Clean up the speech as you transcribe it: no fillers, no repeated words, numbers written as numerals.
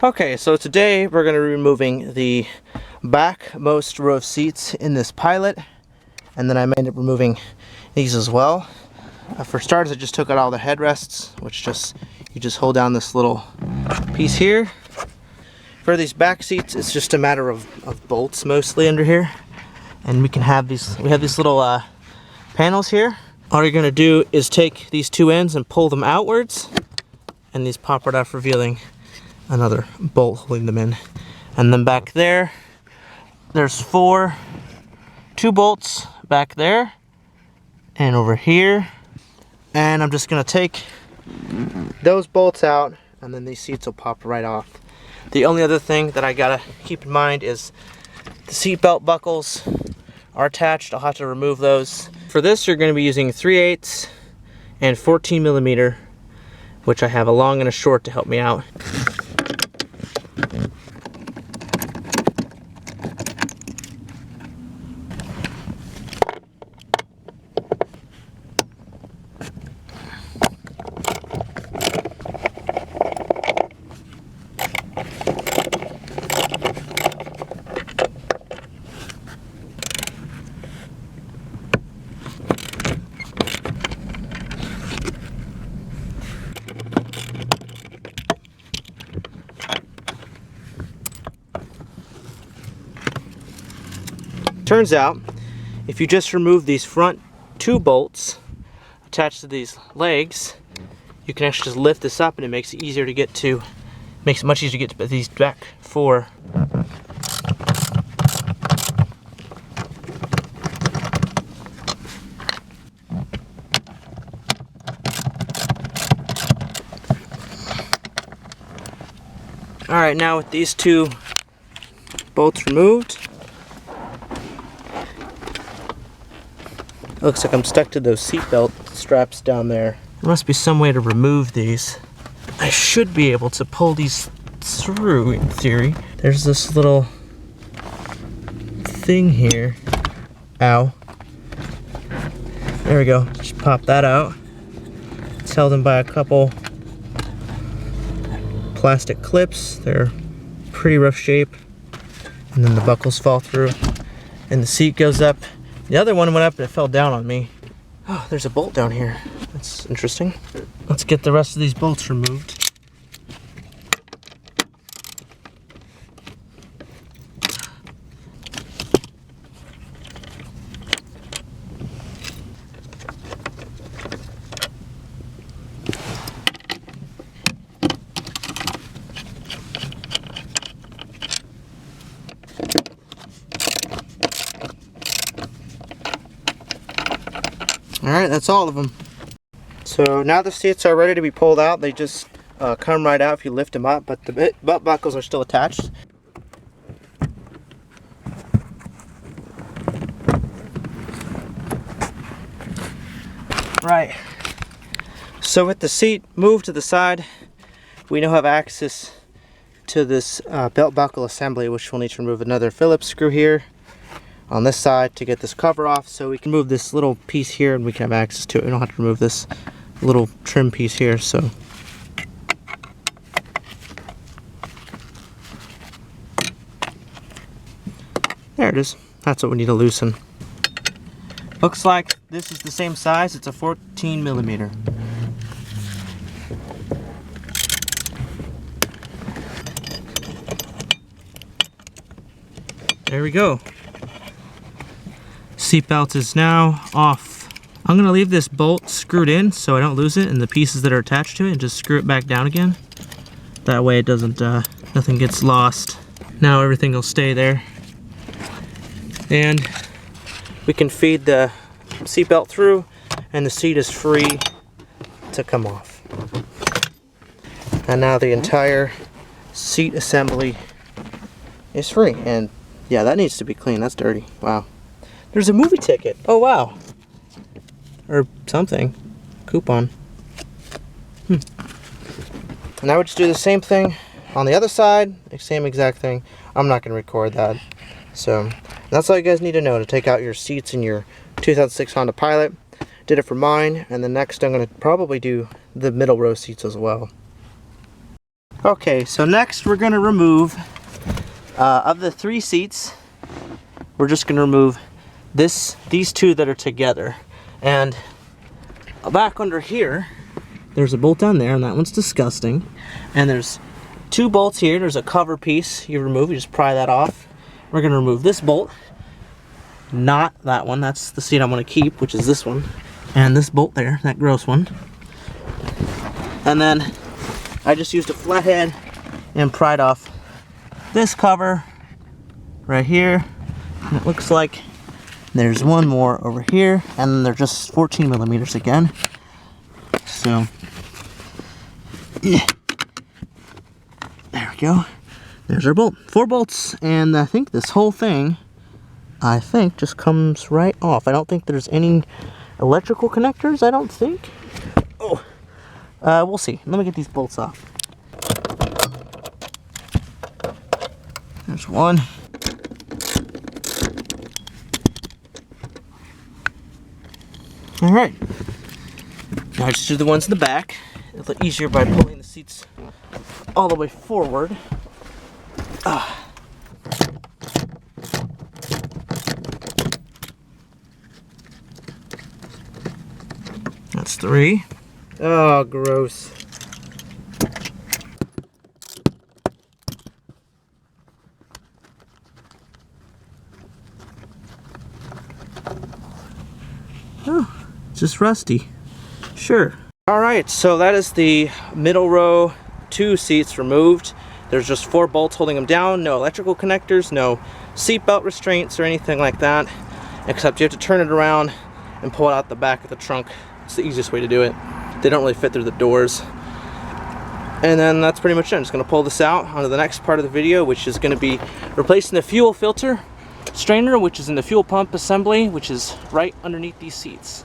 Okay, so today we're going to be removing the backmost row of seats in this Pilot, and then I may end up removing these as well. For starters, I just took out all the headrests, which you just hold down this little piece here. For these back seats, it's just a matter of bolts mostly under here, and we have these little panels here. All you're going to do is take these two ends and pull them outwards, and these pop right off, revealing another bolt holding them in. And then back there, there's two bolts back there and over here. And I'm just gonna take those bolts out, and then these seats will pop right off. The only other thing that I gotta keep in mind is the seat belt buckles are attached. I'll have to remove those. For this, you're gonna be using 3/8 and 14mm, which I have a long and a short to help me out. Turns out, if you just remove these front two bolts attached to these legs, you can actually just lift this up, and it makes it easier to get to, makes it much easier to get to these back four. Alright, now with these two bolts removed, looks like I'm stuck to those seatbelt straps down there. There must be some way to remove these. I should be able to pull these through, in theory. There's this little thing here. Ow. There we go. Just pop that out. It's held in by a couple plastic clips. They're pretty rough shape. And then the buckles fall through. And the seat goes up. The other one went up and it fell down on me. Oh, there's a bolt down here. That's interesting. Let's get the rest of these bolts removed. Alright, that's all of them. So now the seats are ready to be pulled out. They just come right out if you lift them up, but the butt buckles are still attached. Right. So with the seat moved to the side, we now have access to this belt buckle assembly, which we'll need to remove another Phillips screw here on this side to get this cover off, so we can move this little piece here and we can have access to it. We don't have to remove this little trim piece here. So there it is. That's what we need to loosen. Looks like this is the same size. It's a 14mm. There we go. Seatbelt is now off. I'm going to leave this bolt screwed in so I don't lose it, and the pieces that are attached to it, and just screw it back down again. That way it doesn't, nothing gets lost. Now everything will stay there. And we can feed the seatbelt through, and the seat is free to come off. And now the entire seat assembly is free. And yeah, that needs to be clean. That's dirty. Wow. There's a movie ticket. Oh, wow. Or something. Coupon. And I would just do the same thing on the other side. Same exact thing. I'm not going to record that. So that's all you guys need to know to take out your seats in your 2006 Honda Pilot. Did it for mine. And then next I'm going to probably do the middle row seats as well. Okay, so next we're gonna remove, of the 3 seats, we're just gonna remove these 2 that are together. And back under here, there's a bolt down there, and that one's disgusting. And there's 2 bolts here. There's a cover piece you remove, you just pry that off. We're gonna remove this bolt, not that one, that's the seat I'm gonna keep, which is this one. And this bolt there, that gross one. And then I just used a flathead and pried off this cover right here. And it looks like there's one more over here, and they're just 14 millimeters again. So, yeah. There we go. There's our bolt. 4 bolts, and I think this whole thing, just comes right off. I don't think there's any electrical connectors, I don't think. Oh, we'll see. Let me get these bolts off. There's one. All right. Now I just do the ones in the back. It's a little easier by pulling the seats all the way forward. That's 3. Oh, gross. Oh, it's just rusty. Sure. Alright, so that is the middle row 2 seats removed. There's just 4 bolts holding them down, no electrical connectors, no seatbelt restraints or anything like that, except you have to turn it around and pull it out the back of the trunk. It's the easiest way to do it. They don't really fit through the doors. And then that's pretty much it. I'm just going to pull this out onto the next part of the video, which is going to be replacing the fuel filter strainer, which is in the fuel pump assembly, which is right underneath these seats.